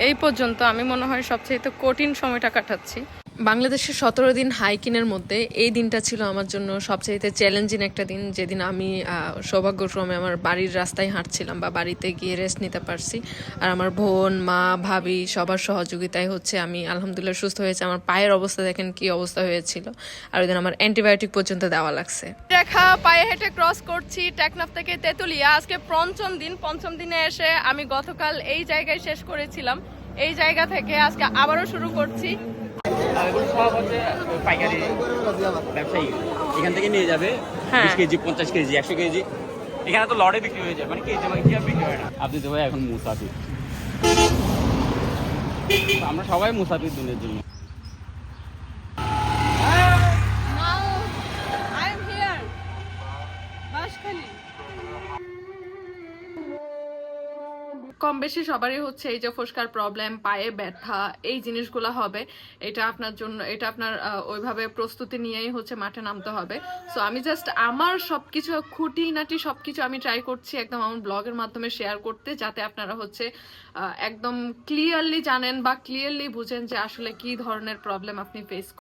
এই পর্যন্ত আমি মনে হয় সবচেয়ে কঠিন সময়টা কাটাচ্ছি। বাংলাদেশের 17 দিন হাইকিংয়ের মধ্যে এই দিনটা ছিল আমার জন্য সবচাইতে চ্যালেঞ্জিং একটা দিন, যেদিন আমি সৌভাগ্যক্রমে আমার বাড়ির রাস্তায় হাঁটছিলাম বা বাড়িতে গিয়ে রেস্ট নিতে পারছি। আর আমার বোন, মা, ভাবি সবার সহযোগিতায় হচ্ছে আমি আলহামদুলিল্লাহ সুস্থ হয়েছে। আমার পায়ের অবস্থা দেখেন কি অবস্থা হয়েছিল, আর ওই দিন আমার অ্যান্টিবায়োটিক পর্যন্ত দেওয়া লাগছে। রেখা পায়ে হেঁটে ক্রস করছি টেকনাফ থেকে তেঁতুলিয়া। আজকে পঞ্চম দিনে এসে আমি গতকাল এই জায়গায় শেষ করেছিলাম। এই জায়গা থেকে আজকে আবারও শুরু করছি। সব হচ্ছে পাইকারি ব্যবসায়ী এখান থেকে নিয়ে যাবে 20 কেজি, 50 কেজি, 100 কেজি। এখানে তো লড়ে বিক্রি হয়ে যায়, মানে কেজি বিক্রি হয় না। আপনি তো ভাই এখন মুসাফির, আমরা সবাই মুসাফির দিনের জন্য। কম বেশি সবারই হচ্ছে এই যে ফোস্কার প্রবলেম, পায়ে ব্যথা, এই জিনিসগুলো হবে। এটা আপনার জন্য, এটা আপনার ওইভাবে প্রস্তুতি নিয়েই হচ্ছে মাঠে নামতে হবে। সো আমি জাস্ট আমার সবকিছু খুঁটিনাটি সবকিছু আমি ট্রাই করছি একদম আমার ব্লগের মাধ্যমে শেয়ার করতে, যাতে আপনারা হচ্ছে একদম ক্লিয়ারলি জানেন বা ক্লিয়ারলি বুঝেন যে আসলে কি ধরনের প্রবলেম আপনি ফেস